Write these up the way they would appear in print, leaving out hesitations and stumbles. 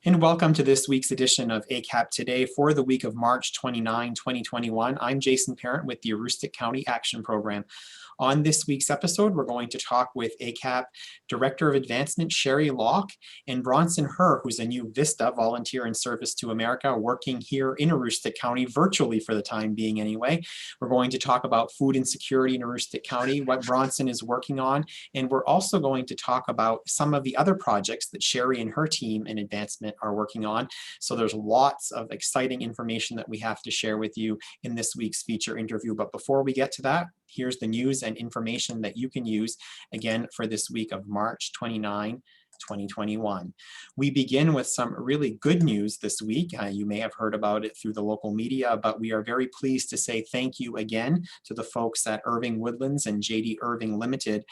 And welcome to this week's edition of ACAP Today for the week of March 29, 2021. I'm Jason Parent with the Aroostook County Action Program. On this week's episode, we're going to talk with ACAP Director of Advancement, Sherry Locke, and Bronson Herr, who's a new Vista Volunteer in Service to America, working here in Aroostook County, virtually for the time being anyway. We're going to talk about food insecurity in Aroostook County, what Bronson is working on, and we're also going to talk about some of the other projects that Sherry and her team in Advancement are working on. So there's lots of exciting information that we have to share with you in this week's feature interview. But before we get to that, here's the news and information that you can use again for this week of March 29, 2021. We begin with some really good news this week. You may have heard about it through the local media, but we are very pleased to say thank you again to the folks at Irving Woodlands and JD Irving Limited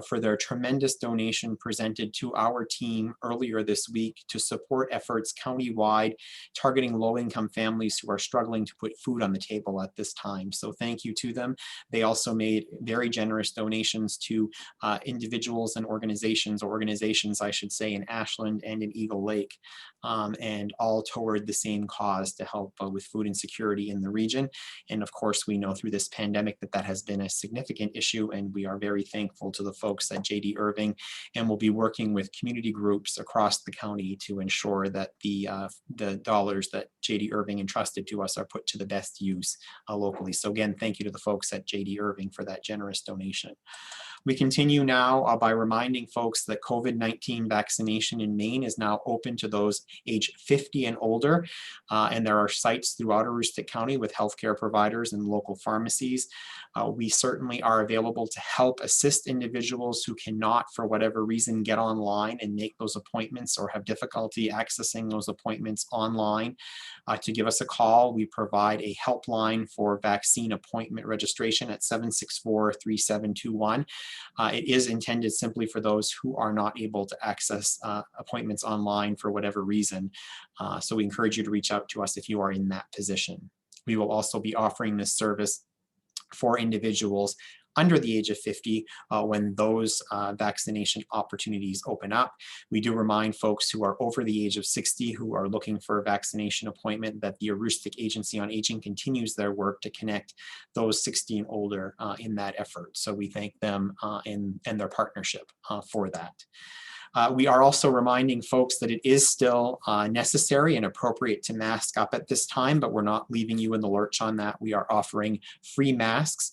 for their tremendous donation presented to our team earlier this week to support efforts countywide targeting low-income families who are struggling to put food on the table at this time. So thank you to them. They also made very generous donations to individuals and organizations I should say, in Ashland and in Eagle Lake, and all toward the same cause to help with food insecurity in the region. And of course, we know through this pandemic that has been a significant issue, and we are very thankful to the folks at JD Irving, and we'll be working with community groups across the county to ensure that the dollars that JD Irving entrusted to us are put to the best use locally. So again, thank you to the folks at JD Irving for that generous donation. We continue now by reminding folks that COVID-19 vaccination in Maine is now open to those age 50 and older, and there are sites throughout Aroostook County with healthcare providers and local pharmacies. We certainly are available to help assist individuals who cannot, for whatever reason, get online and make those appointments or have difficulty accessing those appointments online. To give us a call, we provide a helpline for vaccine appointment registration at 764-3721. It is intended simply for those who are not able to access appointments online for whatever reason. So we encourage you to reach out to us if you are in that position. We will also be offering this service for individuals under the age of 50 when those vaccination opportunities open up. We do remind folks who are over the age of 60 who are looking for a vaccination appointment that the Aroostook Agency on Aging continues their work to connect those 60 and older in that effort. So we thank them and their partnership for that. We are also reminding folks that it is still necessary and appropriate to mask up at this time, but we're not leaving you in the lurch on that. We are offering free masks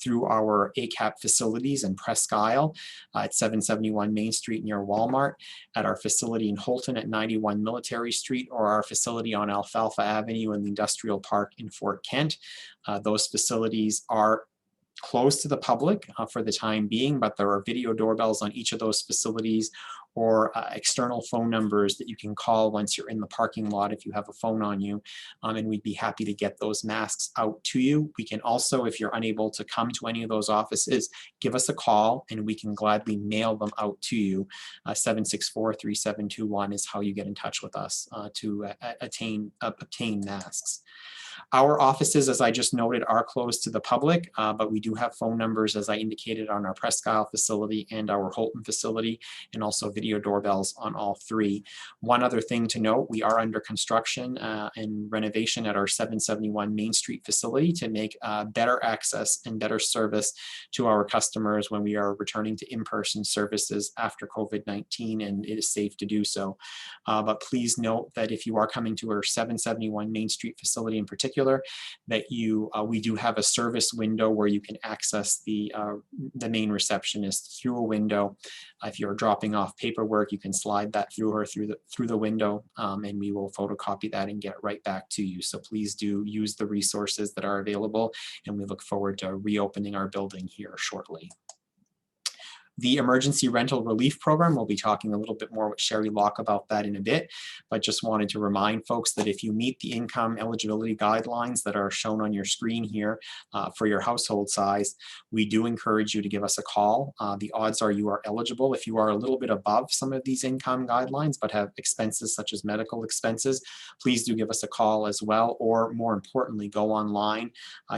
through our ACAP facilities in Presque Isle at 771 Main Street near Walmart, at our facility in Holton at 91 Military Street, or our facility on Alfalfa Avenue in the Industrial Park in Fort Kent. Those facilities are closed to the public for the time being, but there are video doorbells on each of those facilities or external phone numbers that you can call once you're in the parking lot if you have a phone on you, and we'd be happy to get those masks out to you. We can also, if you're unable to come to any of those offices, give us a call and we can gladly mail them out to you. 764-3721 is how you get in touch with us to obtain masks. Our offices, as I just noted, are closed to the public, but we do have phone numbers, as I indicated, on our Presque Isle facility and our Holton facility, and also video doorbells on all three. One other thing to note, we are under construction and renovation at our 771 Main Street facility to make better access and better service to our customers when we are returning to in-person services after COVID-19, and it is safe to do so. But please note that if you are coming to our 771 Main Street facility in particular, that we do have a service window where you can access the main receptionist through a window. If you're dropping off paperwork, you can slide that through the window, and we will photocopy that and get right back to you. So please do use the resources that are available, and we look forward to reopening our building here shortly. The Emergency Rental Relief Program, we'll be talking a little bit more with Sherry Locke about that in a bit, but just wanted to remind folks that if you meet the income eligibility guidelines that are shown on your screen here for your household size, we do encourage you to give us a call. The odds are you are eligible. If you are a little bit above some of these income guidelines but have expenses such as medical expenses, please do give us a call as well, or more importantly, go online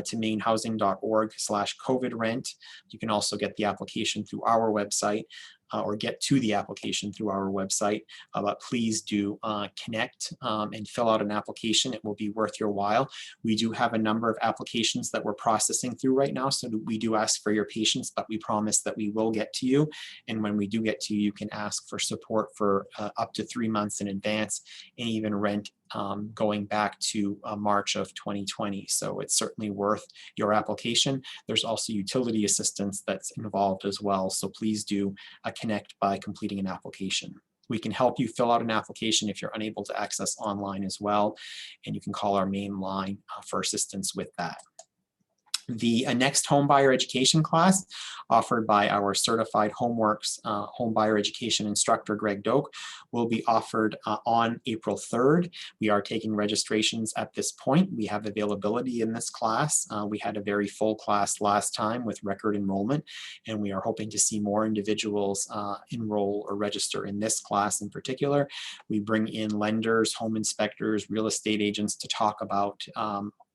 to mainhousing.org/COVID rent. You can also get the application through our website. or get to the application through our website. But please do connect and fill out an application. It will be worth your while. We do have a number of applications that we're processing through right now, so we do ask for your patience, but we promise that we will get to you. And when we do get to you, you can ask for support for up to 3 months in advance, and even rent going back to March of 2020. So it's certainly worth your application. There's also utility assistance that's involved as well. So please do connect by completing an application. We can help you fill out an application if you're unable to access online as well. And you can call our main line for assistance with that. The next homebuyer education class, offered by our certified HomeWorks homebuyer education instructor, Greg Doak, will be offered on April 3rd. We are taking registrations at this point. We have availability in this class. We had a very full class last time with record enrollment, and we are hoping to see more individuals enroll or register in this class in particular. We bring in lenders, home inspectors, real estate agents to talk about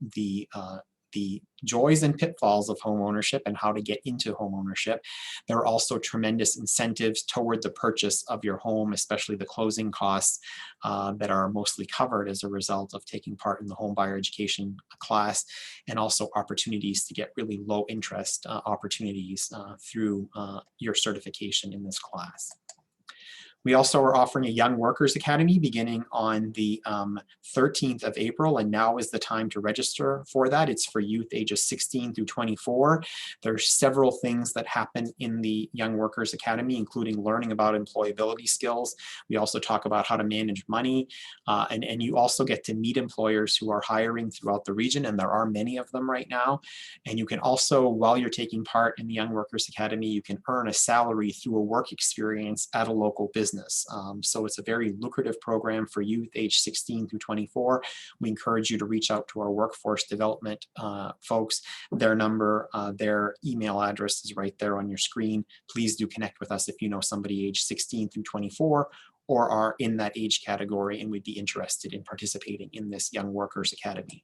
the joys and pitfalls of home ownership and how to get into home ownership. There are also tremendous incentives toward the purchase of your home, especially the closing costs that are mostly covered as a result of taking part in the home buyer education class, and also opportunities to get really low interest opportunities through your certification in this class. We also are offering a Young Workers Academy beginning on the 13th of April, and now is the time to register for that. It's for youth ages 16 through 24. There's several things that happen in the Young Workers Academy, including learning about employability skills. We also talk about how to manage money, and you also get to meet employers who are hiring throughout the region, and there are many of them right now. And you can also, while you're taking part in the Young Workers Academy, you can earn a salary through a work experience at a local business. So it's a very lucrative program for youth age 16 through 24. We encourage you to reach out to our workforce development folks. Their number, their email address is right there on your screen. Please do connect with us if you know somebody age 16 through 24 or are in that age category and would be interested in participating in this Young Workers Academy.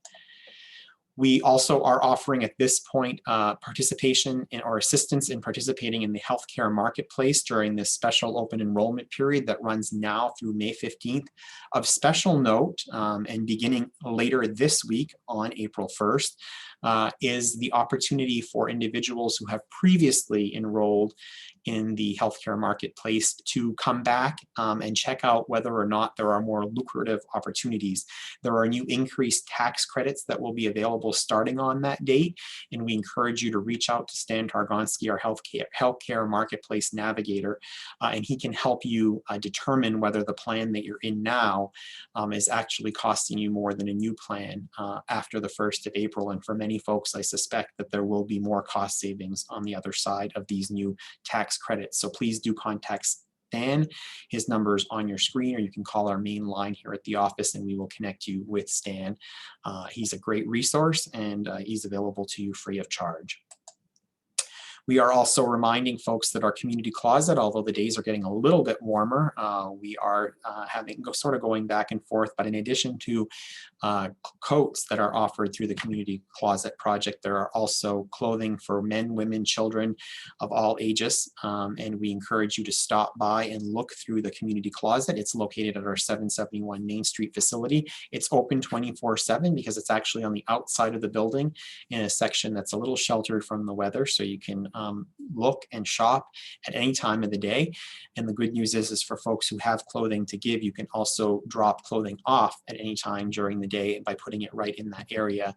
We also are offering at this point participation in, or assistance in participating in the healthcare marketplace during this special open enrollment period that runs now through May 15th. Of special note, and beginning later this week on April 1st, is the opportunity for individuals who have previously enrolled in the healthcare marketplace to come back and check out whether or not there are more lucrative opportunities. There are new increased tax credits that will be available starting on that date, and we encourage you to reach out to Stan Targonski, our healthcare marketplace navigator, and he can help you determine whether the plan that you're in now is actually costing you more than a new plan after the 1st of April. And for many folks, I suspect that there will be more cost savings on the other side of these new tax credits. So please do contact Stan. His number is on your screen, or you can call our main line here at the office and we will connect you with Stan. He's a great resource, and he's available to you free of charge. We are also reminding folks that our community closet, although the days are getting a little bit warmer, we are sort of going back and forth, but in addition to coats that are offered through the community closet project, there are also clothing for men, women, children of all ages, and we encourage you to stop by and look through the community closet. It's located at our 771 Main Street facility. It's open 24/7 because it's actually on the outside of the building in a section that's a little sheltered from the weather, so you can look and shop at any time of the day. And the good news is for folks who have clothing to give, you can also drop clothing off at any time during the day by putting it right in that area.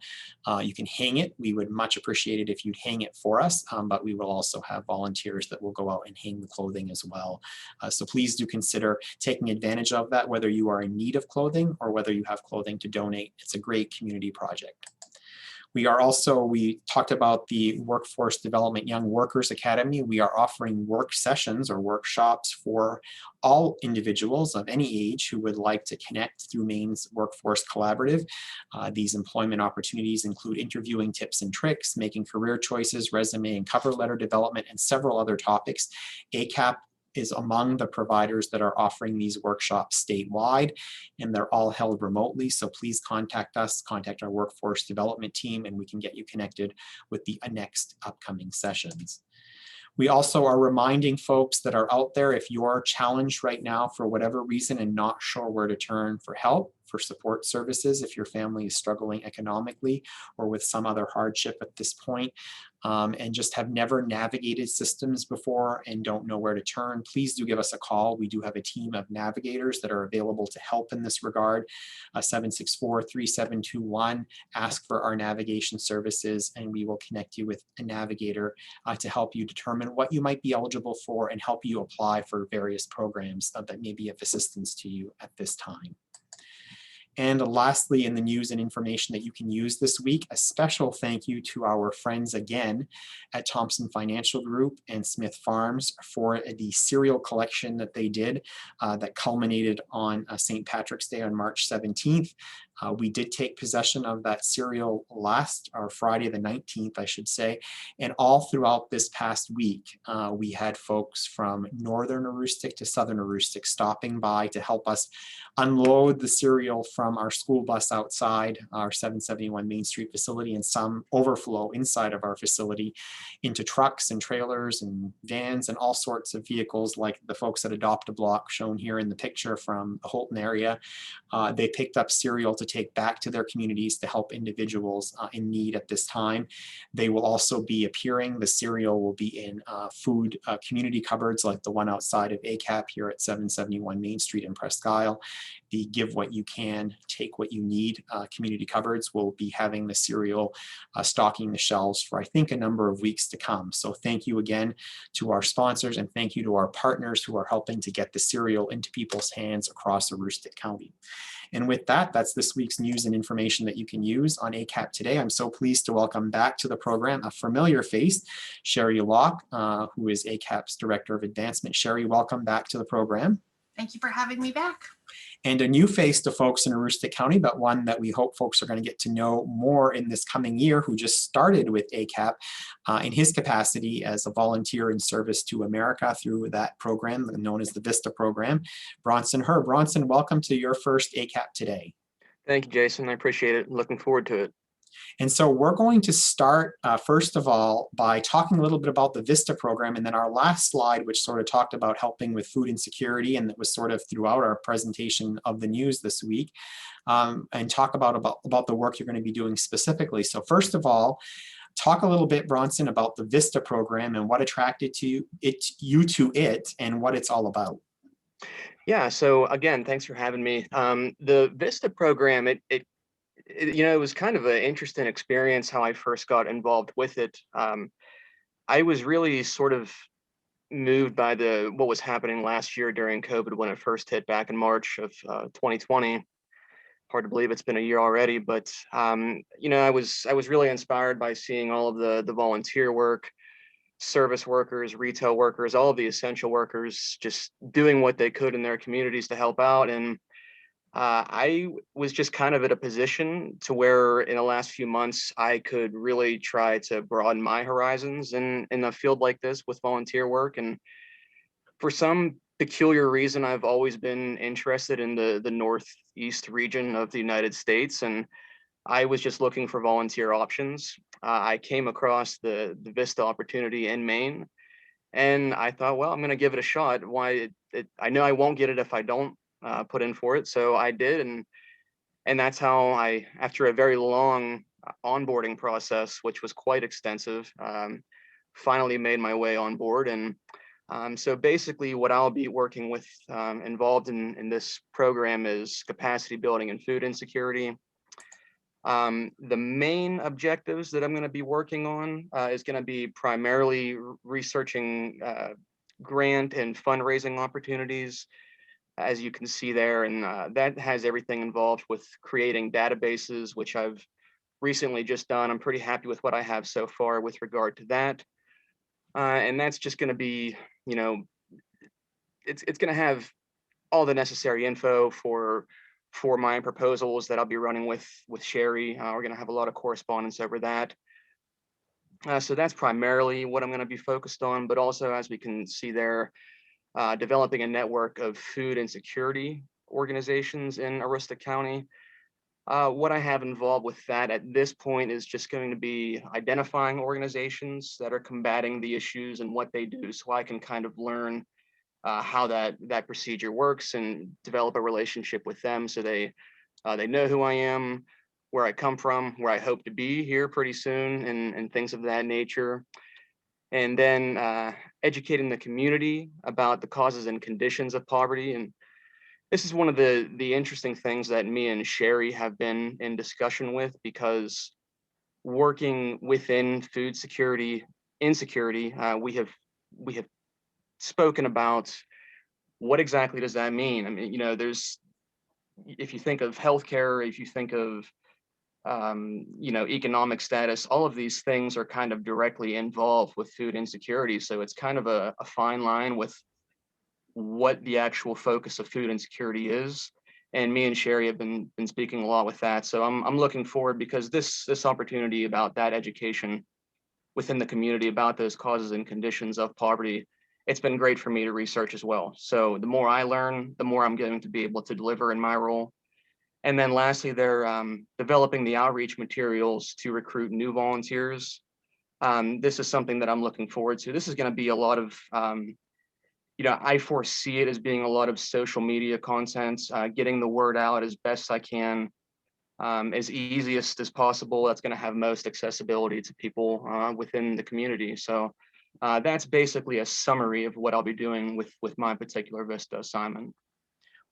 You can hang it. We would much appreciate it if you'd hang it for us, but we will also have volunteers that will go out and hang the clothing as well. So please do consider taking advantage of that, whether you are in need of clothing or whether you have clothing to donate. It's a great community project. We talked about the Workforce Development Young Workers Academy. We are offering work sessions or workshops for all individuals of any age who would like to connect through Maine's Workforce Collaborative. These employment opportunities include interviewing tips and tricks, making career choices, resume and cover letter development, and several other topics. ACAP is among the providers that are offering these workshops statewide, and they're all held remotely. So please contact us, contact our workforce development team, and we can get you connected with the next upcoming sessions. We also are reminding folks that are out there, if you're challenged right now for whatever reason and not sure where to turn for help, for support services, if your family is struggling economically or with some other hardship at this point, and just have never navigated systems before and don't know where to turn, please do give us a call. We do have a team of navigators that are available to help in this regard. 764-3721. Ask for our navigation services, and we will connect you with a navigator to help you determine what you might be eligible for and help you apply for various programs that may be of assistance to you at this time. And lastly, in the news and information that you can use this week, a special thank you to our friends again at Thompson Financial Group and Smith Farms for the cereal collection that they did that culminated on St. Patrick's Day on March 17th. We did take possession of that cereal Friday the 19th, I should say, and all throughout this past week, we had folks from Northern Aroostook to Southern Aroostook stopping by to help us unload the cereal from our school bus outside our 771 Main Street facility, and some overflow inside of our facility into trucks and trailers and vans and all sorts of vehicles, like the folks at Adopt a Block shown here in the picture from the Holton area. They picked up cereal to take back to their communities to help individuals in need at this time. They will also be appearing. The cereal will be in food community cupboards like the one outside of ACAP here at 771 Main Street in Presque Isle. The Give What You Can, Take What You Need community cupboards will be having the cereal stocking the shelves for, I think, a number of weeks to come. So thank you again to our sponsors, and thank you to our partners who are helping to get the cereal into people's hands across Aroostook County. And with that, that's this week's news and information that you can use on ACAP Today. I'm so pleased to welcome back to the program a familiar face, Sherry Locke, who is ACAP's Director of Advancement. Sherry, welcome back to the program. Thank you for having me back. And a new face to folks in Aroostook County, but one that we hope folks are going to get to know more in this coming year, who just started with ACAP in his capacity as a volunteer in service to America through that program known as the Vista program, Bronson Herr. Bronson, welcome to your first ACAP Today. Thank you, Jason. I appreciate it. Looking forward to it. And so we're going to start, first of all, by talking a little bit about the Vista program, and then our last slide, which sort of talked about helping with food insecurity, and that was sort of throughout our presentation of the news this week, and talk about the work you're going to be doing specifically. So first of all, talk a little bit, Bronson, about the Vista program and what attracted you to it and what it's all about. Yeah, so again, thanks for having me. The Vista program, it was kind of an interesting experience how I first got involved with it. I was really sort of moved by what was happening last year during COVID when it first hit back in March of 2020. Hard to believe it's been a year already, but I was really inspired by seeing all of the volunteer work, service workers, retail workers, all of the essential workers just doing what they could in their communities to help out. And I was just kind of at a position to where in the last few months, I could really try to broaden my horizons in a field like this with volunteer work. And for some peculiar reason, I've always been interested in the Northeast region of the United States. And I was just looking for volunteer options. I came across the Vista opportunity in Maine, and I thought, well, I'm going to give it a shot. I know I won't get it if I don't put in for it. So I did. And that's how after a very long onboarding process, which was quite extensive, finally made my way on board. And so basically what I'll be working with involved in this program is capacity building and food insecurity. The main objectives that I'm going to be working on is going to be primarily researching grant and fundraising opportunities, as you can see there. And that has everything involved with creating databases, which I've recently just done. I'm pretty happy with what I have so far with regard to that. And that's just going to be, it's going to have all the necessary info for my proposals that I'll be running with Sherry. We're going to have a lot of correspondence over that. So that's primarily what I'm going to be focused on, but also, as we can see there, developing a network of food insecurity organizations in Aroostook County. What I have involved with that at this point is just going to be identifying organizations that are combating the issues and what they do, so I can kind of learn how that procedure works and develop a relationship with them, so they know who I am, where I come from, where I hope to be here pretty soon, and things of that nature. And then educating the community about the causes and conditions of poverty. And this is one of the interesting things that me and Sherry have been in discussion with, because working within food security insecurity, we have spoken about what exactly does that mean. I mean, there's, if you think of healthcare, if you think of economic status, all of these things are kind of directly involved with food insecurity. So it's kind of a fine line with what the actual focus of food insecurity is. And me and Sherry have been speaking a lot with that. So I'm looking forward, because this opportunity about that education within the community about those causes and conditions of poverty, it's been great for me to research as well. So the more I learn, the more I'm going to be able to deliver in my role. And then lastly, they're developing the outreach materials to recruit new volunteers. This is something that I'm looking forward to. This is going to be a lot of, I foresee it as being a lot of social media content, getting the word out as best I can, as easiest as possible. That's going to have most accessibility to people within the community. So that's basically a summary of what I'll be doing with my particular Vista assignment.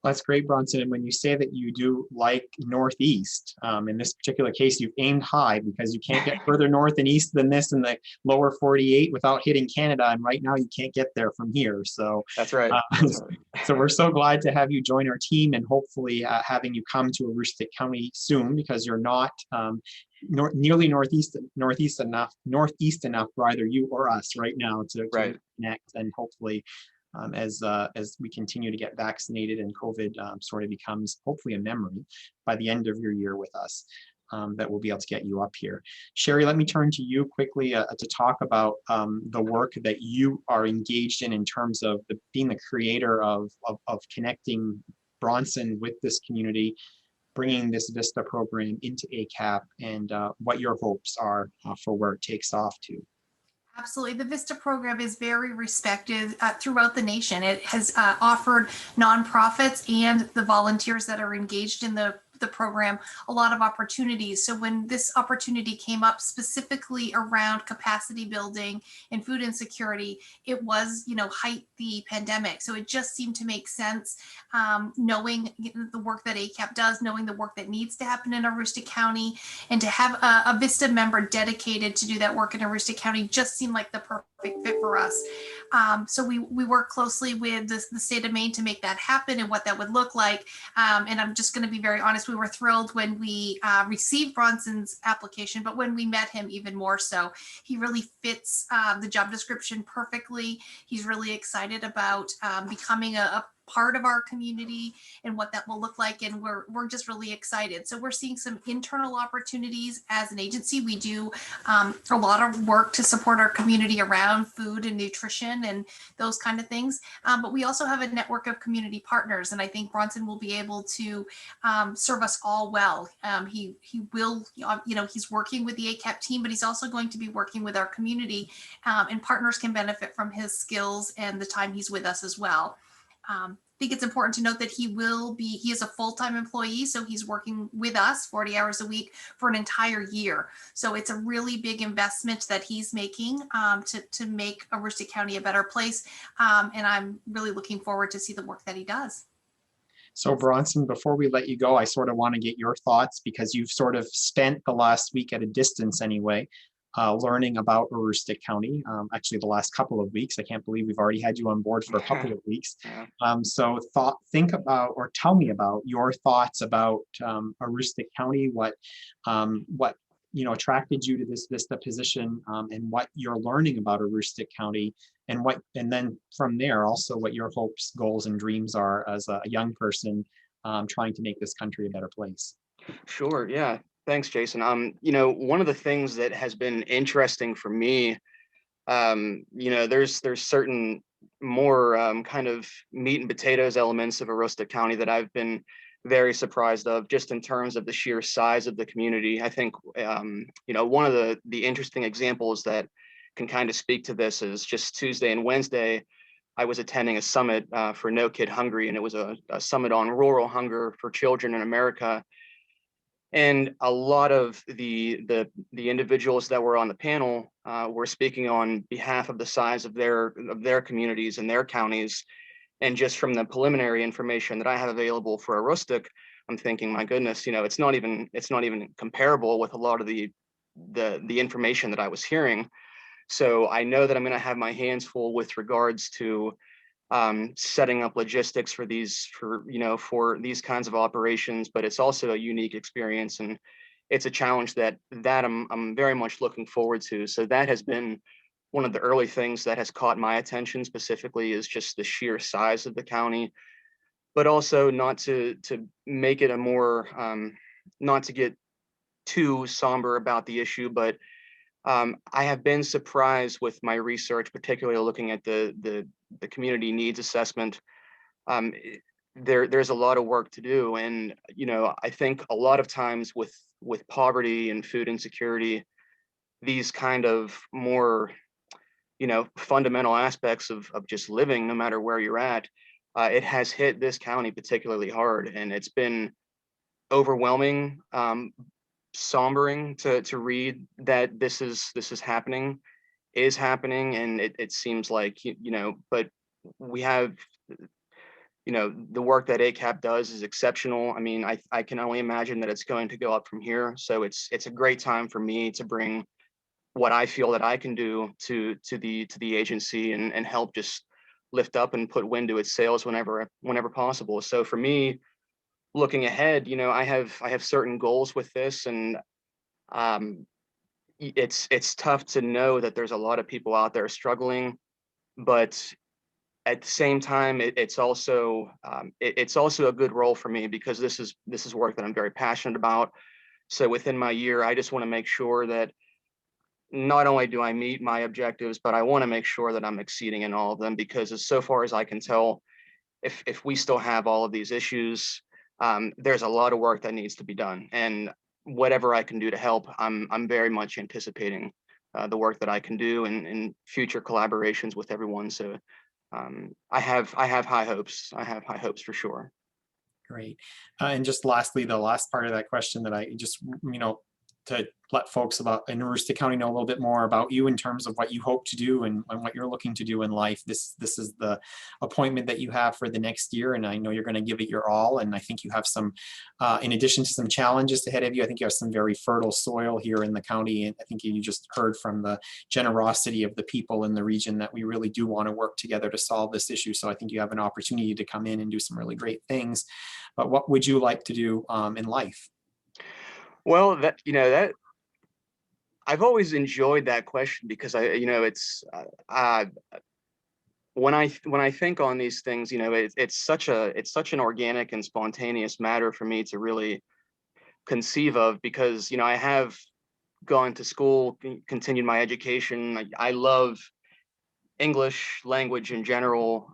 That's great, Bronson. And when you say that you do like Northeast, in this particular case, you've aimed high, because you can't get further north and east than this in the lower 48 without hitting Canada. And right now you can't get there from here. So That's right. That's right. so we're so glad to have you join our team, and hopefully having you come to Aroostook County soon, because you're not nearly northeast enough for either you or us right now to Right. connect. And hopefully as we continue to get vaccinated and COVID sort of becomes hopefully a memory by the end of your year with us, that we'll be able to get you up here. Sherry, let me turn to you quickly to talk about the work that you are engaged in terms of being the creator of connecting Bronson with this community, bringing this Vista program into ACAP, and what your hopes are for where it takes off to. Absolutely. The VISTA program is very respected throughout the nation. It has offered nonprofits and the volunteers that are engaged in the program a lot of opportunities. So when this opportunity came up specifically around capacity building and food insecurity, it was, height the pandemic. So it just seemed to make sense, knowing the work that ACAP does, knowing the work that needs to happen in Aroostook County, and to have a VISTA member dedicated to do that work in Aroostook County just seemed like the perfect fit for us. So we work closely with the state of Maine to make that happen and what that would look like. And I'm just going to be very honest, we were thrilled when we received Bronson's application, but when we met him, even more so. He really fits the job description perfectly. He's really excited about becoming a part of our community and what that will look like, and we're just really excited. So we're seeing some internal opportunities as an agency. We do a lot of work to support our community around food and nutrition and those kind of things, but we also have a network of community partners, and I think Bronson will be able to serve us all well. He will, he's working with the ACAP team, but he's also going to be working with our community, and partners can benefit from his skills and the time he's with us as well. I think it's important to note that he is a full-time employee, so he's working with us 40 hours a week for an entire year. So it's a really big investment that he's making to make Aroostook County a better place. And I'm really looking forward to see the work that he does. So Bronson, before we let you go, I sort of want to get your thoughts, because you've sort of spent the last week at a distance anyway, learning about Aroostook County, actually the last couple of weeks. I can't believe we've already had you on board for a couple of weeks. So think about, or tell me about your thoughts about Aroostook County, what attracted you to this Vista position, and what you're learning about Aroostook County, and then from there also what your hopes, goals, and dreams are as a young person trying to make this country a better place. Sure. Yeah. Thanks, Jason. One of the things that has been interesting for me, there's certain more kind of meat and potatoes elements of Aroostook County that I've been very surprised of, just in terms of the sheer size of the community. I think, one of the interesting examples that can kind of speak to this is just Tuesday and Wednesday, I was attending a summit for No Kid Hungry, and it was a summit on rural hunger for children in America. And a lot of the individuals that were on the panel were speaking on behalf of the size of their communities and their counties. And just from the preliminary information that I have available for Aroostook, I'm thinking, my goodness, it's not even comparable with a lot of the information that I was hearing. So I know that I'm going to have my hands full with regards to setting up logistics for these kinds of operations, but it's also a unique experience, and it's a challenge that I'm very much looking forward to. So that has been one of the early things that has caught my attention specifically, is just the sheer size of the county, but also not to make it a more not to get too somber about the issue, but I have been surprised with my research, particularly looking at the community needs assessment. There's a lot of work to do, and I think a lot of times with poverty and food insecurity, these kind of more fundamental aspects of just living, no matter where you're at, it has hit this county particularly hard, and it's been overwhelming, sombering to read that this is happening, and it seems like, but we have, the work that ACAP does is exceptional. I mean, I can only imagine that it's going to go up from here. So it's a great time for me to bring what I feel that I can do to the agency, and help just lift up and put wind to its sails whenever possible. So for me, looking ahead, I have certain goals with this, and it's tough to know that there's a lot of people out there struggling, but at the same time, it's also a good role for me, because this is work that I'm very passionate about. So within my year, I just want to make sure that not only do I meet my objectives, but I want to make sure that I'm exceeding in all of them, because so far as I can tell, if we still have all of these issues, there's a lot of work that needs to be done. And whatever I can do to help, I'm very much anticipating the work that I can do, and future collaborations with everyone. So I have high hopes. I have high hopes for sure. Great. And just lastly, the last part of that question that I just, to let folks in Aroostook County know a little bit more about you in terms of what you hope to do, and what you're looking to do in life. This is the appointment that you have for the next year, and I know you're going to give it your all. And I think you have some, in addition to some challenges ahead of you, I think you have some very fertile soil here in the county. And I think you just heard from the generosity of the people in the region that we really do want to work together to solve this issue. So I think you have an opportunity to come in and do some really great things. But what would you like to do in life? Well, that I've always enjoyed that question, because it's when I think on these things, it's such an organic and spontaneous matter for me to really conceive of, because I have gone to school, continued my education. I love English language in general,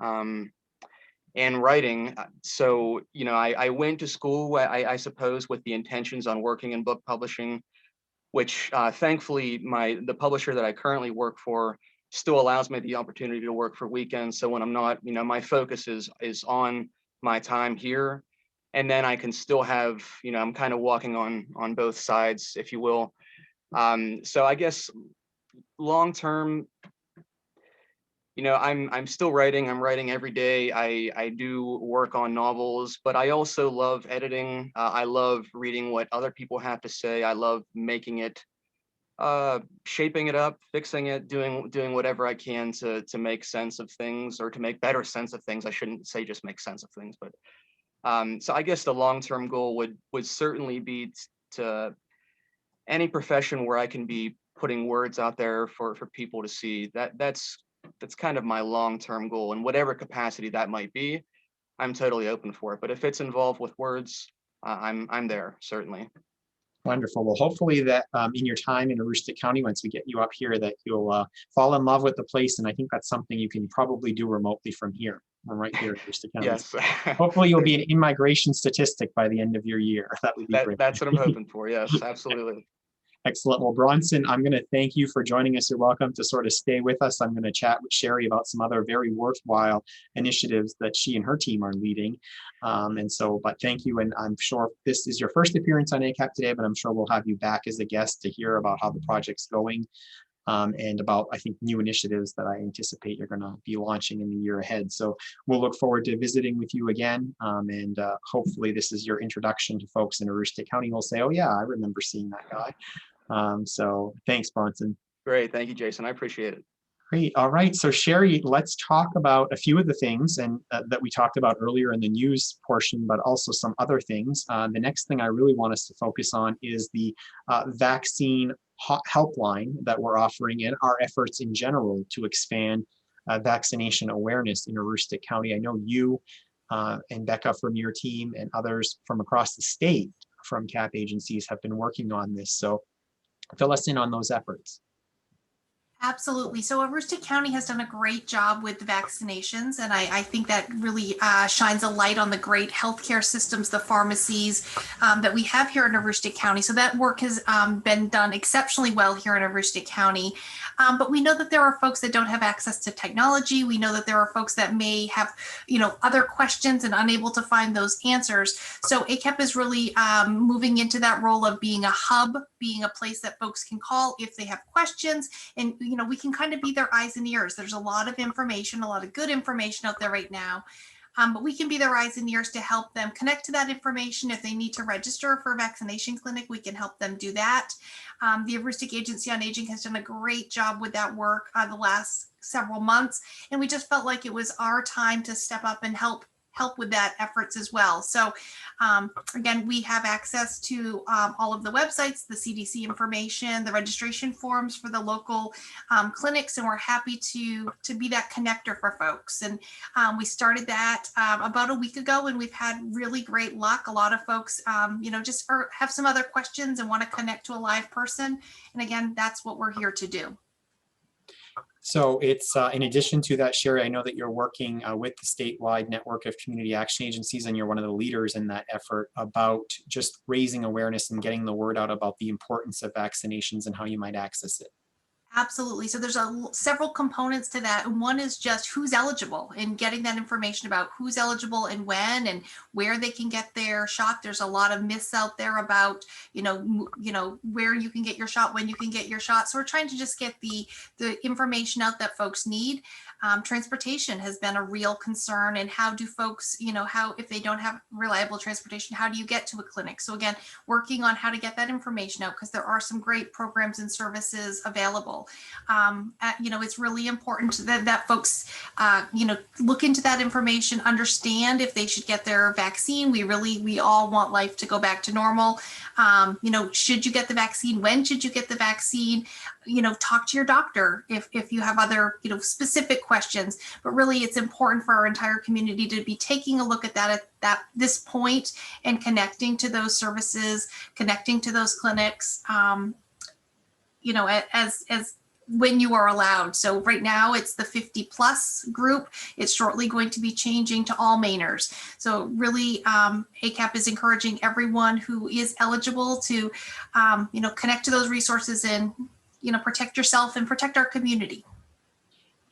and writing. So, I went to school, I suppose, with the intentions on working in book publishing, which thankfully the publisher that I currently work for still allows me the opportunity to work for weekends. So when I'm not, my focus is on my time here, and then I can still have, I'm kind of walking on both sides, if you will. So I guess long term, I'm still writing. I'm writing every day. I do work on novels, but I also love editing. I love reading what other people have to say. I love making it, shaping it up, fixing it, doing whatever I can to make sense of things, or to make better sense of things. I shouldn't say just make sense of things, but so I guess the long-term goal would certainly be to any profession where I can be putting words out there for people to see. That's kind of my long-term goal, and whatever capacity that might be, I'm totally open for it. But if it's involved with words, I'm there, certainly. Wonderful. Well, hopefully that in your time in Aroostook County, once we get you up here, that you'll fall in love with the place. And I think that's something you can probably do remotely from here. I'm right here in Brewster County. Yes. Hopefully you'll be an in-migration statistic by the end of your year. That would be great. That's what I'm hoping for. Yes, absolutely. Excellent. Well, Bronson, I'm going to thank you for joining us. You're welcome to sort of stay with us. I'm going to chat with Sherry about some other very worthwhile initiatives that she and her team are leading. But thank you. And I'm sure this is your first appearance on ACAP Today, but I'm sure we'll have you back as a guest to hear about how the project's going. And about, I think, new initiatives that I anticipate you're going to be launching in the year ahead. So we'll look forward to visiting with you again. Hopefully this is your introduction to folks in Aroostook County who will say, oh yeah, I remember seeing that guy. So thanks, Bronson. Great. Thank you, Jason. I appreciate it. Great. All right. So Sherry, let's talk about a few of the things that we talked about earlier in the news portion, but also some other things. The next thing I really want us to focus on is the vaccine helpline that we're offering and our efforts in general to expand vaccination awareness in Aroostook County. I know you and Becca from your team and others from across the state from CAP agencies have been working on this. So fill us in on those efforts. Absolutely. So Aroostook County has done a great job with the vaccinations, and I think that really shines a light on the great healthcare systems, the pharmacies that we have here in Aroostook County. So that work has been done exceptionally well here in Aroostook County. But we know that there are folks that don't have access to technology. We know that there are folks that may have, other questions and unable to find those answers. So ACAP is really moving into that role of being a hub, being a place that folks can call if they have questions. And, we can kind of be their eyes and ears. There's a lot of information, a lot of good information out there right now. But we can be their eyes and ears to help them connect to that information. If they need to register for a vaccination clinic, we can help them do that. The Aroostook Agency on Aging has done a great job with that work the last several months. And we just felt like it was our time to step up and help with that efforts as well. So again, we have access to all of the websites, the CDC information, the registration forms for the local clinics, and we're happy to be that connector for folks. And we started that about a week ago, and we've had really great luck. A lot of folks, just have some other questions and want to connect to a live person. And again, that's what we're here to do. So it's in addition to that, Sherry, I know that you're working with the statewide network of community action agencies, and you're one of the leaders in that effort about just raising awareness and getting the word out about the importance of vaccinations and how you might access it. Absolutely. So there's several components to that. One is just who's eligible and getting that information about who's eligible and when and where they can get their shot. There's a lot of myths out there about, where you can get your shot, when you can get your shot. So we're trying to just get the information out that folks need. Transportation has been a real concern, and how do folks, if they don't have reliable transportation, how do you get to a clinic? So again, working on how to get that information out, because there are some great programs and services available. It's really important that folks, look into that information, understand if they should get their vaccine. We all want life to go back to normal. Should you get the vaccine? When should you get the vaccine? Talk to your doctor if you have other, specific questions. But really, it's important for our entire community to be taking a look at that at this point and connecting to those services, connecting to those clinics. As when you are allowed. So right now it's the 50 plus group. It's shortly going to be changing to all Mainers. So really ACAP is encouraging everyone who is eligible to, connect to those resources and, protect yourself and protect our community.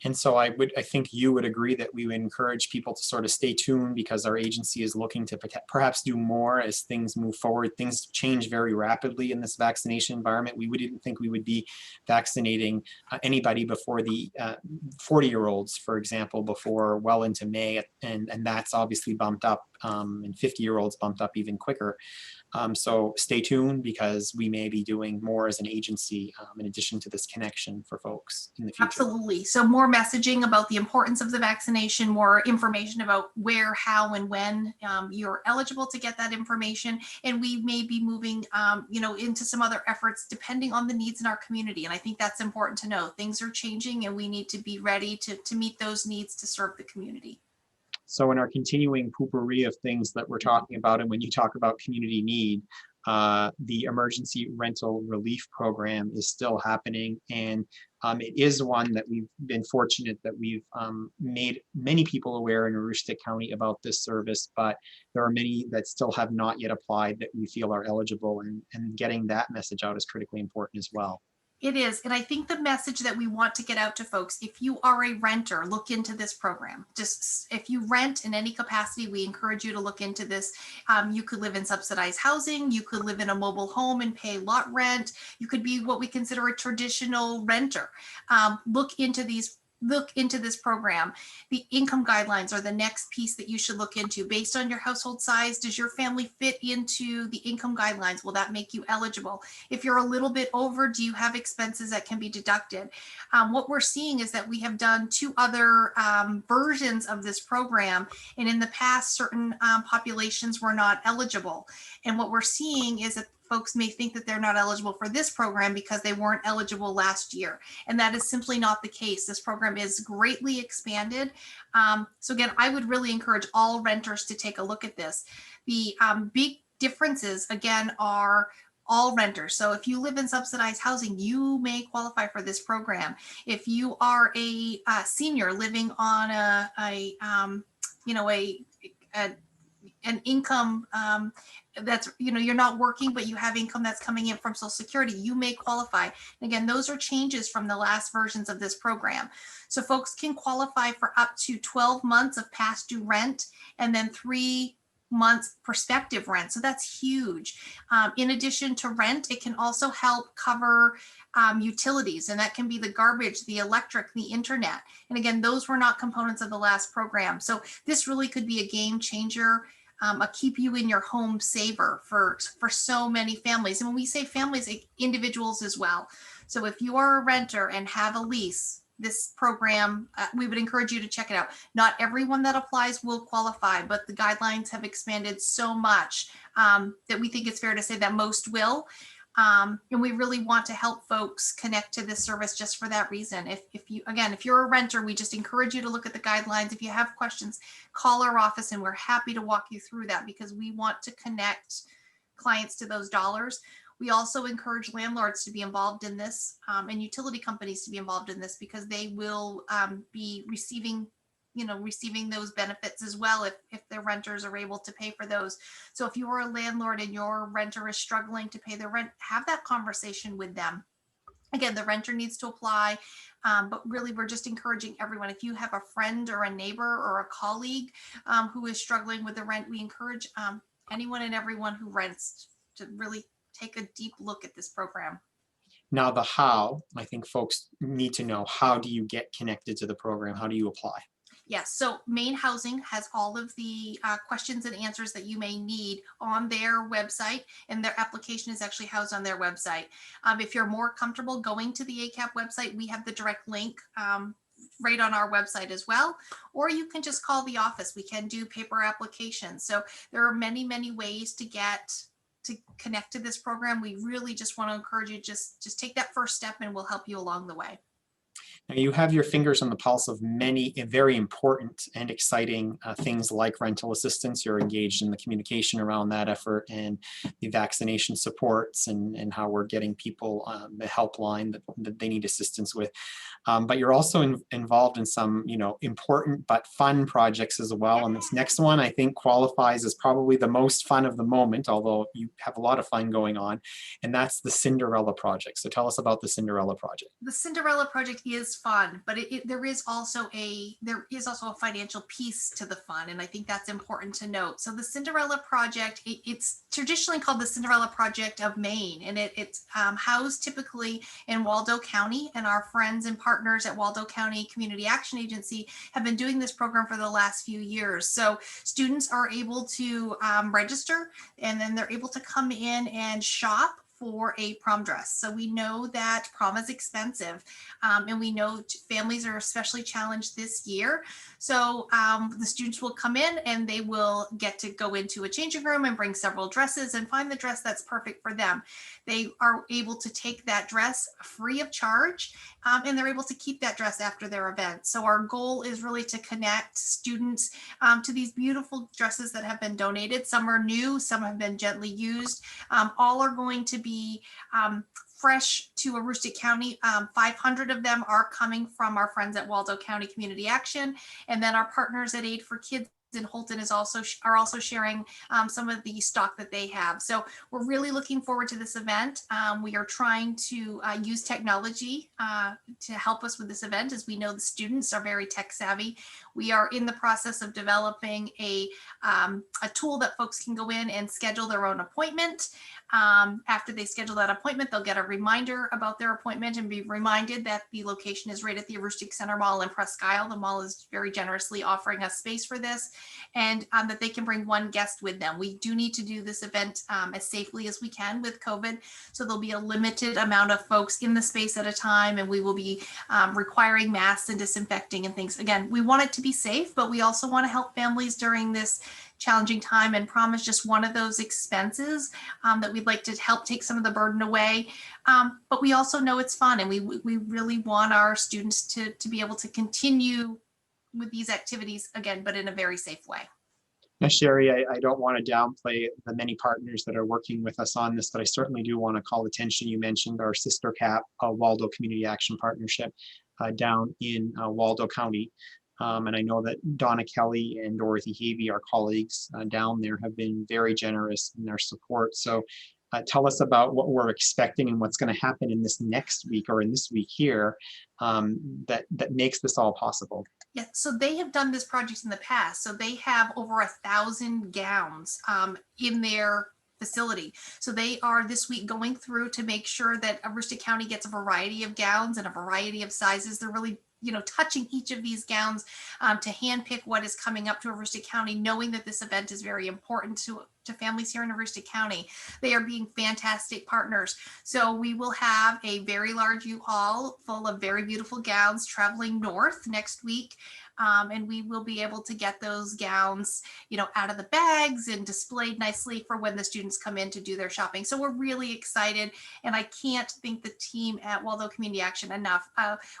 And so I think you would agree that we would encourage people to sort of stay tuned, because our agency is looking to perhaps do more as things move forward. Things change very rapidly in this vaccination environment. We didn't think we would be vaccinating anybody before the 40-year-olds, for example, before well into May, and that's obviously bumped up, and 50-year-olds bumped up even quicker. So stay tuned, because we may be doing more as an agency in addition to this connection for folks in the future. Absolutely. So more messaging about the importance of the vaccination, more information about where, how, and when you're eligible to get that information. And we may be moving, into some other efforts depending on the needs in our community. And I think that's important to know. Things are changing, and we need to be ready to meet those needs to serve the community. So in our continuing poopery of things that we're talking about, and when you talk about community need, the emergency rental relief program is still happening, and it is one that we've been fortunate that we've made many people aware in Aroostook County about this service, but there are many that still have not yet applied that we feel are eligible, and getting that message out is critically important as well. It is. And I think the message that we want to get out to folks, if you are a renter, look into this program. Just if you rent in any capacity, we encourage you to look into this. You could live in subsidized housing. You could live in a mobile home and pay lot rent. You could be what we consider a traditional renter. Look into this program. The income guidelines are the next piece that you should look into. Based on your household size, does your family fit into the income guidelines? Will that make you eligible? If you're a little bit over, do you have expenses that can be deducted? What we're seeing is that we have done 2 other versions of this program, and in the past, certain populations were not eligible. And what we're seeing is that folks may think that they're not eligible for this program because they weren't eligible last year. And that is simply not the case. This program is greatly expanded. So again, I would really encourage all renters to take a look at this. The big differences, again, are all renters. So if you live in subsidized housing, you may qualify for this program. If you are a senior living on an income that's, you're not working, but you have income that's coming in from Social Security, you may qualify. And again, those are changes from the last versions of this program. So folks can qualify for up to 12 months of past due rent and then 3 months prospective rent. So that's huge. In addition to rent, it can also help cover utilities, and that can be the garbage, the electric, the internet. And again, those were not components of the last program. So this really could be a game changer, a keep you in your home saver for so many families. And when we say families, individuals as well. So if you are a renter and have a lease, this program, we would encourage you to check it out. Not everyone that applies will qualify, but the guidelines have expanded so much that we think it's fair to say that most will. And we really want to help folks connect to this service just for that reason. If you're a renter, we just encourage you to look at the guidelines. If you have questions, call our office and we're happy to walk you through that, because we want to connect clients to those dollars. We also encourage landlords to be involved in this, and utility companies to be involved in this, because they will be receiving those benefits as well if their renters are able to pay for those. So if you are a landlord and your renter is struggling to pay their rent, have that conversation with them. Again, the renter needs to apply, but really we're just encouraging everyone. If you have a friend or a neighbor or a colleague who is struggling with the rent, we encourage anyone and everyone who rents to really take a deep look at this program. Now, the how, I think folks need to know, how do you get connected to the program? How do you apply? Yes, so Maine Housing has all of the questions and answers that you may need on their website, and their application is actually housed on their website. If you're more comfortable going to the ACAP website, we have the direct link right on our website as well, or you can just call the office. We can do paper applications. So there are many, many ways to connect to this program. We really just want to encourage you, just take that first step and we'll help you along the way. Now, you have your fingers on the pulse of many very important and exciting things like rental assistance. You're engaged in the communication around that effort and the vaccination supports and how we're getting people the helpline that they need assistance with. But you're also involved in some, important but fun projects as well. And this next one, I think, qualifies as probably the most fun of the moment, although you have a lot of fun going on, and that's the Cinderella Project. So tell us about the Cinderella Project. The Cinderella Project is fun, but there is also a financial piece to the fun, and I think that's important to note. So the Cinderella Project, it's traditionally called the Cinderella Project of Maine, and it's housed typically in Waldo County, and our friends and partners at Waldo County Community Action Agency have been doing this program for the last few years. So students are able to register, and then they're able to come in and shop for a prom dress. So we know that prom is expensive, and we know families are especially challenged this year. So the students will come in and they will get to go into a changing room and bring several dresses and find the dress that's perfect for them. They are able to take that dress free of charge, and they're able to keep that dress after their event. So our goal is really to connect students to these beautiful dresses that have been donated. Some are new, some have been gently used. All are going to be fresh to Aroostook County. 500 of them are coming from our friends at Waldo County Community Action, and then our partners at Aid for Kids in Holton are also sharing some of the stock that they have. So we're really looking forward to this event. We are trying to use technology to help us with this event, as we know the students are very tech savvy. We are in the process of developing a tool that folks can go in and schedule their own appointment. After they schedule that appointment, they'll get a reminder about their appointment and be reminded that the location is right at the Aroostook Center Mall in Presque Isle. The mall is very generously offering us space for this, and that they can bring one guest with them. We do need to do this event as safely as we can with COVID. So there'll be a limited amount of folks in the space at a time, and we will be requiring masks and disinfecting and things. Again, we want it to be safe, but we also want to help families during this challenging time, and prom is just one of those expenses that we'd like to help take some of the burden away. But we also know it's fun, and we really want our students to be able to continue with these activities again, but in a very safe way. Now, Sherry, I don't want to downplay the many partners that are working with us on this, but I certainly do want to call attention. You mentioned our sister CAP, Waldo Community Action Partnership down in Waldo County. And I know that Donna Kelly and Dorothy Havey, our colleagues down there, have been very generous in their support. So tell us about what we're expecting and what's going to happen in this next week or in this week here that makes this all possible. Yeah, so they have done this project in the past. So they have over 1,000 gowns in their facility. So they are this week going through to make sure that Aroostook County gets a variety of gowns and a variety of sizes. They're really touching each of these gowns to handpick what is coming up to Aroostook County, knowing that this event is very important to families here in Aroostook County. They are being fantastic partners. So we will have a very large U-Haul full of very beautiful gowns traveling north next week. And we will be able to get those gowns, out of the bags and displayed nicely for when the students come in to do their shopping. So we're really excited, and I can't thank the team at Waldo Community Action enough.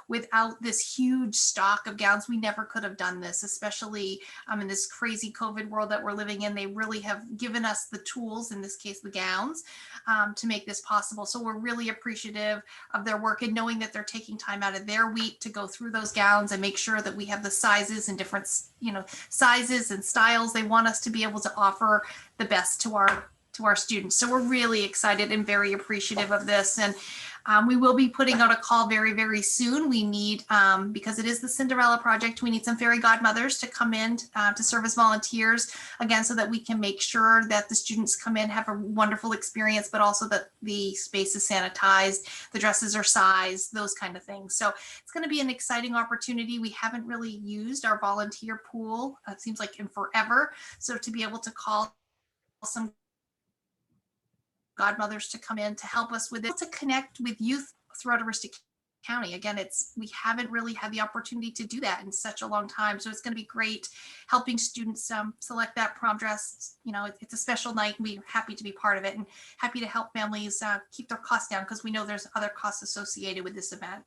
Without this huge stock of gowns, we never could have done this, especially in this crazy COVID world that we're living in. They really have given us the tools, in this case, the gowns, to make this possible. So we're really appreciative of their work, and knowing that they're taking time out of their week to go through those gowns and make sure that we have the sizes and different, sizes and styles. They want us to be able to offer the best to our students. So we're really excited and very appreciative of this. And we will be putting out a call very, very soon. We need, because it is the Cinderella Project, we need some fairy godmothers to come in to serve as volunteers, again, so that we can make sure that the students come in, have a wonderful experience, but also that the space is sanitized, the dresses are sized, those kind of things. So it's going to be an exciting opportunity. We haven't really used our volunteer pool, it seems like, in forever. So to be able to call some godmothers to come in to help us with it, to connect with youth throughout Aroostook County. Again, we haven't really had the opportunity to do that in such a long time. So it's going to be great helping students select that prom dress. It's a special night, and we're happy to be part of it and happy to help families keep their costs down, because we know there's other costs associated with this event.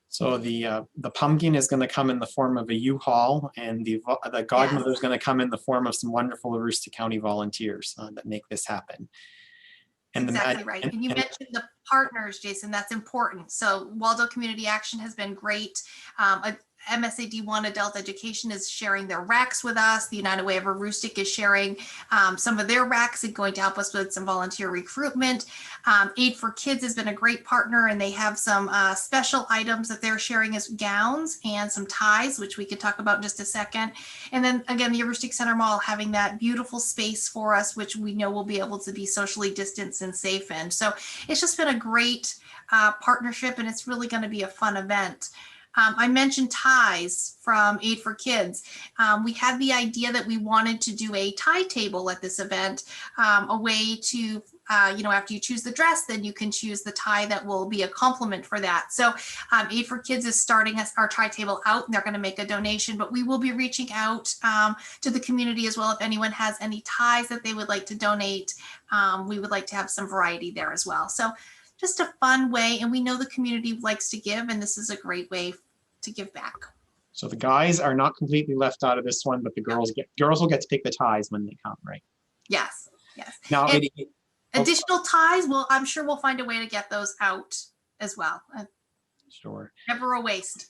So the pumpkin is going to come in the form of a U-Haul, and the godmother is going to come in the form of some wonderful Aroostook County volunteers that make this happen. And exactly right. And you mentioned the partners, Jason, that's important. So Waldo Community Action has been great. MSAD1 Adult Education is sharing their racks with us. The United Way of Aroostook is sharing some of their racks and going to help us with some volunteer recruitment. Aid for Kids has been a great partner, and they have some special items that they're sharing as gowns and some ties, which we could talk about in just a second. And then again, the Aroostook Center Mall having that beautiful space for us, which we know we'll be able to be socially distanced and safe in. So it's just been a great partnership, and it's really going to be a fun event. I mentioned ties from Aid for Kids. We had the idea that we wanted to do a tie table at this event, a way to, after you choose the dress, then you can choose the tie that will be a complement for that. So Aid for Kids is starting our tie table out, and they're going to make a donation, but we will be reaching out to the community as well. If anyone has any ties that they would like to donate, we would like to have some variety there as well. So just a fun way, and we know the community likes to give, and this is a great way to give back. So the guys are not completely left out of this one, but the girls will get to pick the ties when they come, right? Yes, yes. Now, additional ties, well, I'm sure we'll find a way to get those out as well. Sure. Never a waste.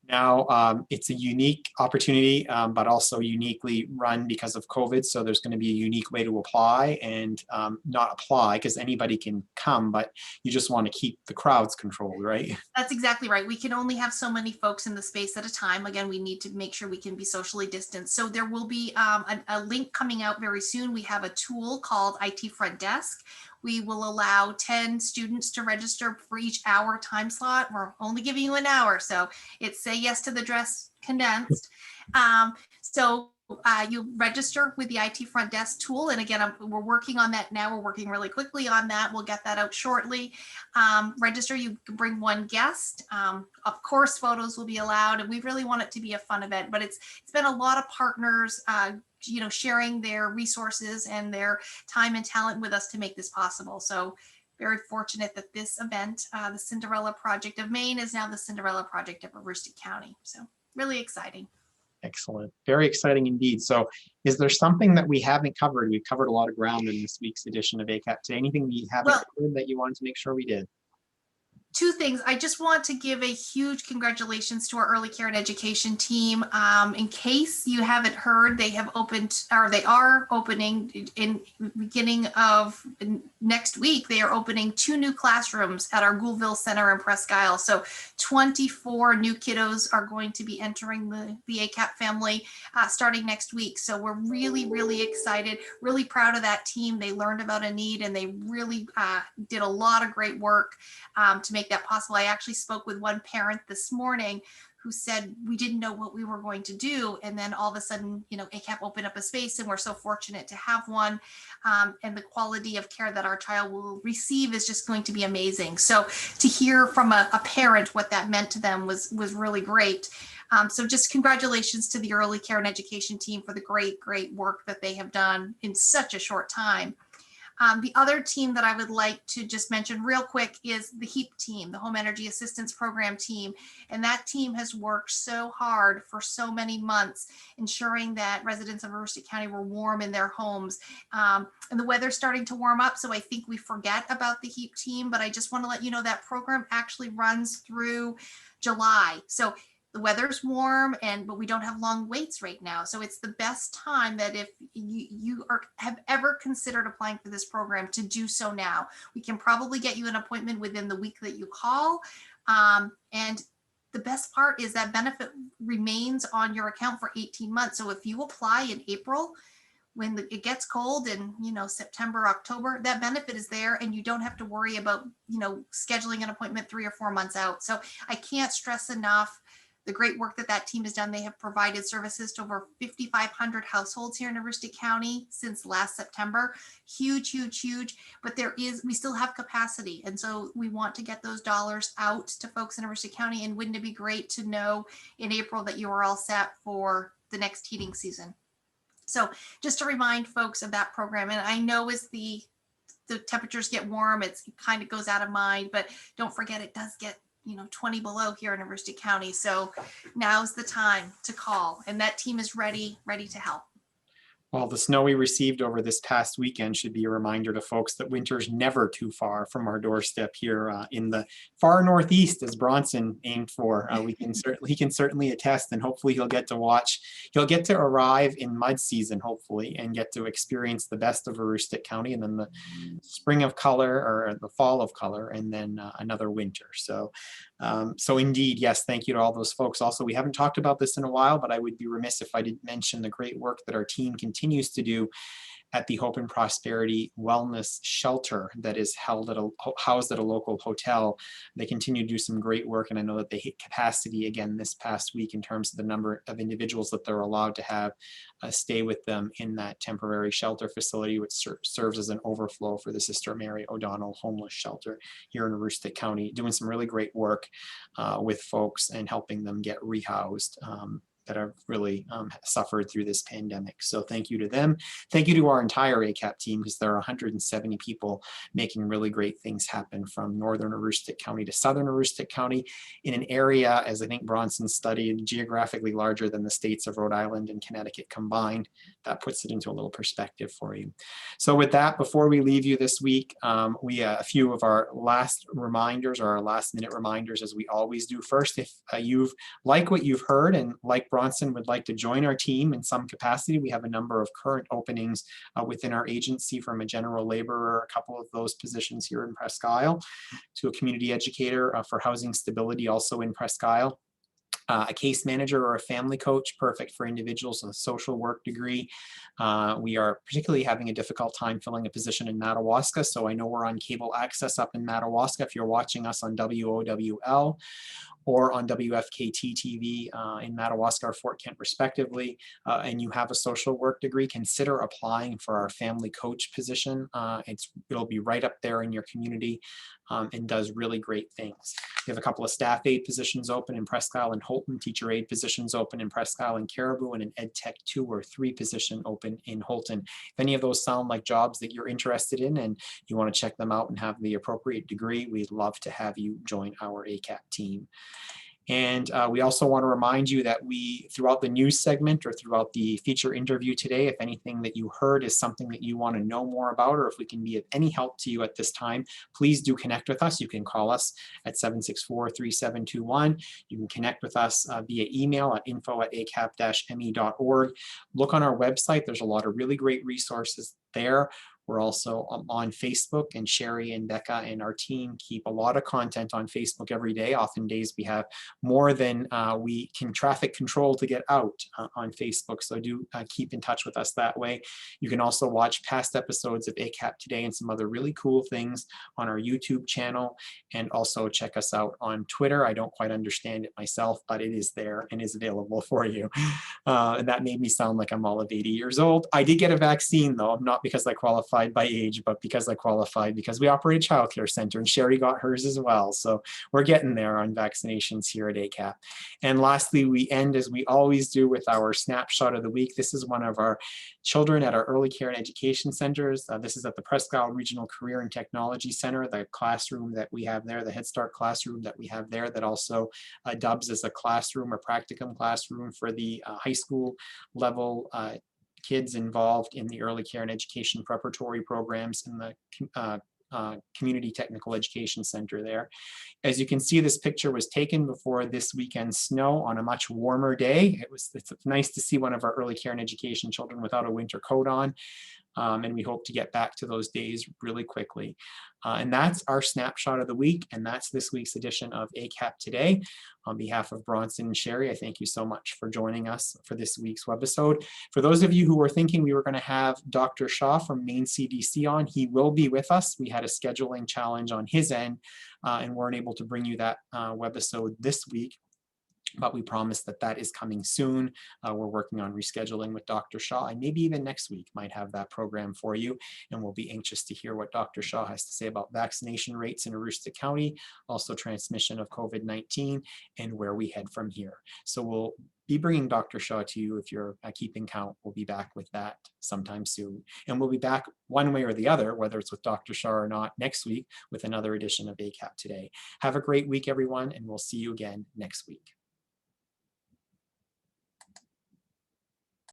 Now, it's a unique opportunity, but also uniquely run because of COVID. So there's going to be a unique way to apply, and not apply because anybody can come, but you just want to keep the crowds controlled, right? That's exactly right. We can only have so many folks in the space at a time. Again, we need to make sure we can be socially distanced. So there will be a link coming out very soon. We have a tool called IT Front Desk. We will allow 10 students to register for each hour time slot. We're only giving you an hour, so it's say yes to the dress condensed. You register with the IT Front Desk tool. And again, we're working on that now. We're working really quickly on that. We'll get that out shortly. Register, you can bring one guest. Of course, photos will be allowed, and we really want it to be a fun event, but it's been a lot of partners sharing their resources and their time and talent with us to make this possible. So very fortunate that this event, the Cinderella Project of Maine, is now the Cinderella Project of Aroostook County. So really exciting. Excellent. Very exciting indeed. So is there something that we haven't covered? We've covered a lot of ground in this week's edition of ACAP Today. Anything we haven't covered that you wanted to make sure we did? Two things. I just want to give a huge congratulations to our early care and education team. In case you haven't heard, they have opened, or they are opening in beginning of next week. They are opening 2 new classrooms at our Goulville Center in Presque Isle. So 24 new kiddos are going to be entering the ACAP family starting next week. So we're really, really excited, really proud of that team. They learned about a need, and they really did a lot of great work to make that possible. I actually spoke with one parent this morning who said, we didn't know what we were going to do. And then all of a sudden, ACAP opened up a space, and we're so fortunate to have one. And the quality of care that our child will receive is just going to be amazing. So to hear from a parent what that meant to them was really great. So just congratulations to the early care and education team for the great, great work that they have done in such a short time. The other team that I would like to just mention real quick is the HEAP team, the Home Energy Assistance Program team. And that team has worked so hard for so many months, ensuring that residents of Aroostook County were warm in their homes. And the weather's starting to warm up, so I think we forget about the HEAP team, but I just want to let you know that program actually runs through July. So the weather's warm, but we don't have long waits right now. So it's the best time that if you have ever considered applying for this program, to do so now. We can probably get you an appointment within the week that you call. And the best part is that benefit remains on your account for 18 months. So if you apply in April, when it gets cold in September, October, that benefit is there, and you don't have to worry about scheduling an appointment 3 or 4 months out. So I can't stress enough the great work that team has done. They have provided services to over 5,500 households here in Aroostook County since last September. Huge, huge, huge. But we still have capacity. And so we want to get those dollars out to folks in Aroostook County. And wouldn't it be great to know in April that you are all set for the next heating season? So just to remind folks of that program. And I know as the temperatures get warm, it kind of goes out of mind, but don't forget it does get 20 below here in Aroostook County. So now's the time to call, and that team is ready to help. Well, the snow we received over this past weekend should be a reminder to folks that winter's never too far from our doorstep here in the far northeast, as Broson aimed for. He can certainly attest, and hopefully he'll get to arrive in mud season, hopefully, and get to experience the best of Aroostook County, and then the spring of color, or the fall of color, and then another winter. So indeed, yes, thank you to all those folks. Also, we haven't talked about this in a while, but I would be remiss if I didn't mention the great work that our team continues to do at the Hope and Prosperity Wellness Shelter that is housed at a local hotel. They continue to do some great work, and I know that they hit capacity again this past week in terms of the number of individuals that they're allowed to have stay with them in that temporary shelter facility, which serves as an overflow for the Sister Mary O'Donnell Homeless Shelter here in Aroostook County, doing some really great work with folks and helping them get rehoused that have really suffered through this pandemic. So thank you to them. Thank you to our entire ACAP team, because there are 170 people making really great things happen from northern Aroostook County to southern Aroostook County in an area, as I think Bronson studied, geographically larger than the states of Rhode Island and Connecticut combined. That puts it into a little perspective for you. So with that, before we leave you this week, a few of our last reminders, or our last minute reminders, as we always do. First, if you've liked what you've heard and like Bronson would like to join our team in some capacity, we have a number of current openings within our agency, from a general laborer, a couple of those positions here in Presque Isle, to a community educator for housing stability also in Presque Isle. A case manager or a family coach, perfect for individuals with a social work degree. We are particularly having a difficult time filling a position in Madawaska, so I know we're on cable access up in Madawaska. If you're watching us on WOWL or on WFKT TV in Madawaska or Fort Kent respectively, and you have a social work degree, consider applying for our family coach position. It'll be right up there in your community and does really great things. We have a couple of staff aid positions open in Presque Isle and Holton, teacher aid positions open in Presque Isle and Caribou, and an Ed Tech 2 or 3 position open in Holton. If any of those sound like jobs that you're interested in and you want to check them out and have the appropriate degree, we'd love to have you join our ACAP team. And we also want to remind you that throughout the news segment or throughout the feature interview today, if anything that you heard is something that you want to know more about, or if we can be of any help to you at this time, please do connect with us. You can call us at 764-3721. You can connect with us via email at info@acap-me.org. Look on our website. There's a lot of really great resources there. We're also on Facebook, and Sherry and Becca and our team keep a lot of content on Facebook every day. Often days we have more than we can traffic control to get out on Facebook. So do keep in touch with us that way. You can also watch past episodes of ACAP Today and some other really cool things on our YouTube channel, and also check us out on Twitter. I don't quite understand it myself, but it is there and is available for you. And that made me sound like I'm all of 80 years old. I did get a vaccine though, not because I qualified by age, but because I qualified because we operate a childcare center, and Sherry got hers as well. So we're getting there on vaccinations here at ACAP. And lastly, we end as we always do with our snapshot of the week. This is one of our children at our early care and education centers. This is at the Presque Isle Regional Career and Technology Center, the classroom that we have there, the Head Start classroom that we have there, that also dubs as a classroom or practicum classroom for the high school level kids involved in the early care and education preparatory programs in the Community Technical Education Center there. As you can see, this picture was taken before this weekend's snow on a much warmer day. It's nice to see one of our early care and education children without a winter coat on. And we hope to get back to those days really quickly. And that's our snapshot of the week, and that's this week's edition of ACAP Today. On behalf of Bronson and Sherry, I thank you so much for joining us for this week's webisode. For those of you who were thinking we were going to have Dr. Shaw from Maine CDC on, he will be with us. We had a scheduling challenge on his end and weren't able to bring you that webisode this week, but we promise that that is coming soon. We're working on rescheduling with Dr. Shaw, and maybe even next week might have that program for you. And we'll be anxious to hear what Dr. Shaw has to say about vaccination rates in Aroostook County, also transmission of COVID-19, and where we head from here. So we'll be bringing Dr. Shaw to you. If you're keeping count, we'll be back with that sometime soon. And we'll be back one way or the other, whether it's with Dr. Shaw or not, next week with another edition of ACAP Today. Have a great week, everyone, and we'll see you again next week.